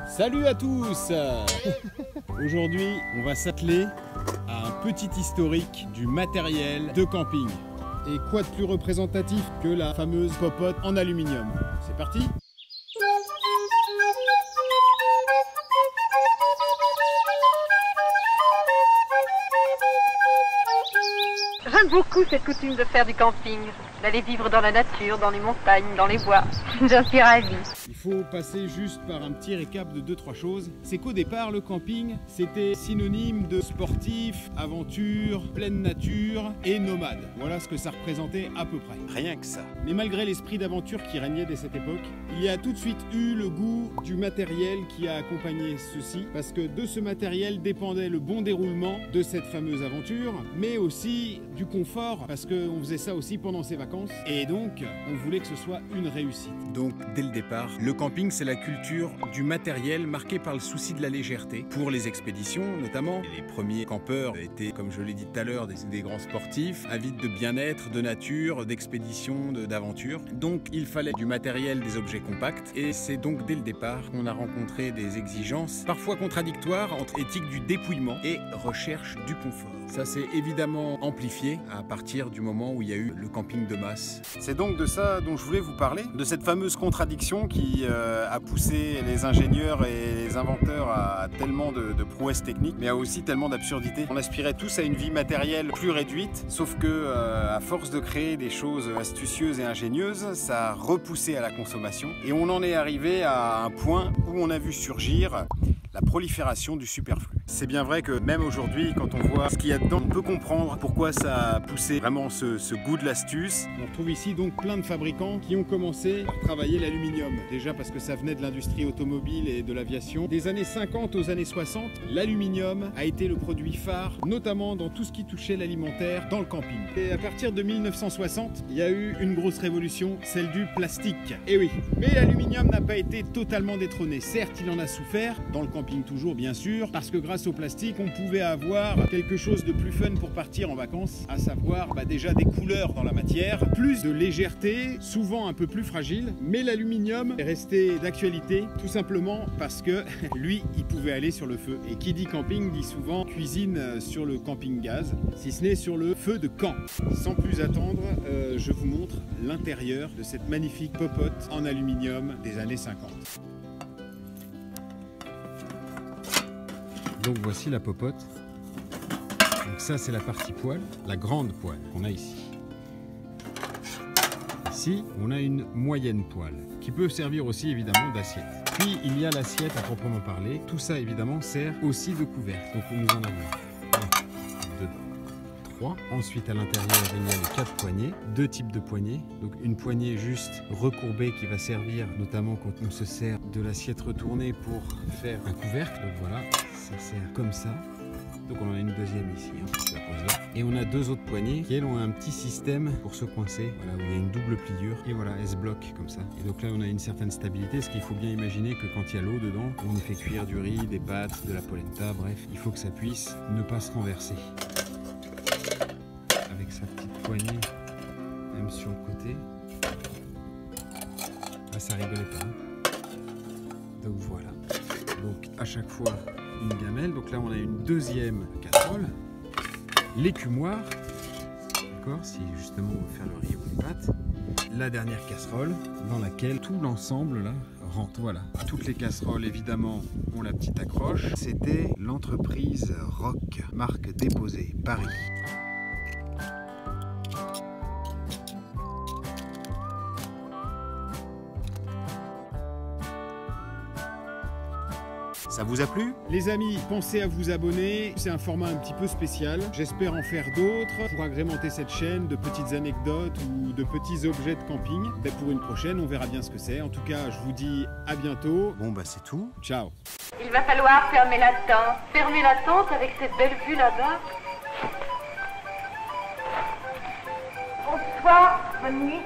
Salut à tous. Aujourd'hui, on va s'atteler à un petit historique du matériel de camping. Et quoi de plus représentatif que la fameuse popote en aluminium? C'est parti! J'aime beaucoup cette coutume de faire du camping, d'aller vivre dans la nature, dans les montagnes, dans les bois. J'en suis ravie. Il faut passer juste par un petit récap de 2-3 choses. C'est qu'au départ, le camping, c'était synonyme de sportif, aventure, pleine nature et nomade. Voilà ce que ça représentait à peu près. Rien que ça. Mais malgré l'esprit d'aventure qui régnait dès cette époque, il y a tout de suite eu le goût du matériel qui a accompagné ceci, parce que de ce matériel dépendait le bon déroulement de cette fameuse aventure, mais aussi du confort, parce qu'on faisait ça aussi pendant ses vacances, et donc on voulait que ce soit une réussite. Donc dès le départ, le camping c'est la culture du matériel marquée par le souci de la légèreté, pour les expéditions notamment. Les premiers campeurs étaient, comme je l'ai dit tout à l'heure, des grands sportifs, avides de bien-être, de nature, d'expédition, d'aventure. Donc il fallait du matériel, des objets compacts, et c'est donc dès le départ qu'on a rencontré des exigences, parfois contradictoires, entre éthique du dépouillement et recherche du confort. Ça s'est évidemment amplifié à partir du moment où il y a eu le camping de masse. C'est donc de ça dont je voulais vous parler, de cette fameuse contradiction qui a poussé les ingénieurs et les inventeurs à tellement de prouesses techniques, mais à aussi tellement d'absurdités. On aspirait tous à une vie matérielle plus réduite, sauf que à force de créer des choses astucieuses et ingénieuses, ça a repoussé à la consommation, et on en est arrivé à un point où on a vu surgir la prolifération du superflu. C'est bien vrai que même aujourd'hui, quand on voit ce qu'il y a dedans, on peut comprendre pourquoi ça a poussé vraiment ce goût de l'astuce. On retrouve ici donc plein de fabricants qui ont commencé à travailler l'aluminium. Déjà parce que ça venait de l'industrie automobile et de l'aviation. Des années 50 aux années 60, l'aluminium a été le produit phare, notamment dans tout ce qui touchait l'alimentaire dans le camping. Et à partir de 1960, il y a eu une grosse révolution, celle du plastique. Et oui, mais l'aluminium n'a pas été totalement détrôné. Certes, il en a souffert, dans le camping toujours bien sûr, parce que grâce au plastique, on pouvait avoir quelque chose de plus fun pour partir en vacances, à savoir déjà des couleurs dans la matière, plus de légèreté, souvent un peu plus fragile, mais l'aluminium est resté d'actualité tout simplement parce que lui, il pouvait aller sur le feu. Et qui dit camping dit souvent cuisine sur le camping gaz, si ce n'est sur le feu de camp. Sans plus attendre, je vous montre l'intérieur de cette magnifique popote en aluminium des années 50. Donc voici la popote. Donc ça c'est la partie poêle, la grande poêle qu'on a ici. Ici on a une moyenne poêle qui peut servir aussi évidemment d'assiette. Puis il y a l'assiette à proprement parler. Tout ça évidemment sert aussi de couvercle. Donc nous en avons 1, 2, 3. Ensuite à l'intérieur il y a les 4 poignées, 2 types de poignées. Donc une poignée juste recourbée qui va servir notamment quand on se sert de l'assiette retournée pour faire un couvercle. Donc voilà. Ça sert comme ça. Donc on en a une deuxième ici, hein, je la pose là. Et on a 2 autres poignées qui elles ont un petit système pour se coincer. Voilà, où il y a une double pliure. Et voilà, elles se bloquent comme ça. Et donc là on a une certaine stabilité, parce qu'il faut bien imaginer que quand il y a l'eau dedans, on y fait cuire du riz, des pâtes, de la polenta, bref, il faut que ça puisse ne pas se renverser. Avec sa petite poignée, même sur le côté. Ah, ça rigolait pas. Hein. Donc voilà. Donc à chaque fois une gamelle, donc là on a une deuxième casserole, l'écumoire, d'accord, si justement on veut faire le riz ou les pâtes, la dernière casserole dans laquelle tout l'ensemble là rentre. Voilà, toutes les casseroles évidemment ont la petite accroche. C'était l'entreprise Rock, marque déposée, Paris. Ça vous a plu? Les amis, pensez à vous abonner, c'est un format un petit peu spécial. J'espère en faire d'autres pour agrémenter cette chaîne de petites anecdotes ou de petits objets de camping. Ben pour une prochaine, on verra bien ce que c'est. En tout cas, je vous dis à bientôt. Bon bah c'est tout, ciao. Il va falloir fermer la tente. Fermer la tente avec cette belle vue là-bas. Bonsoir, bonne nuit.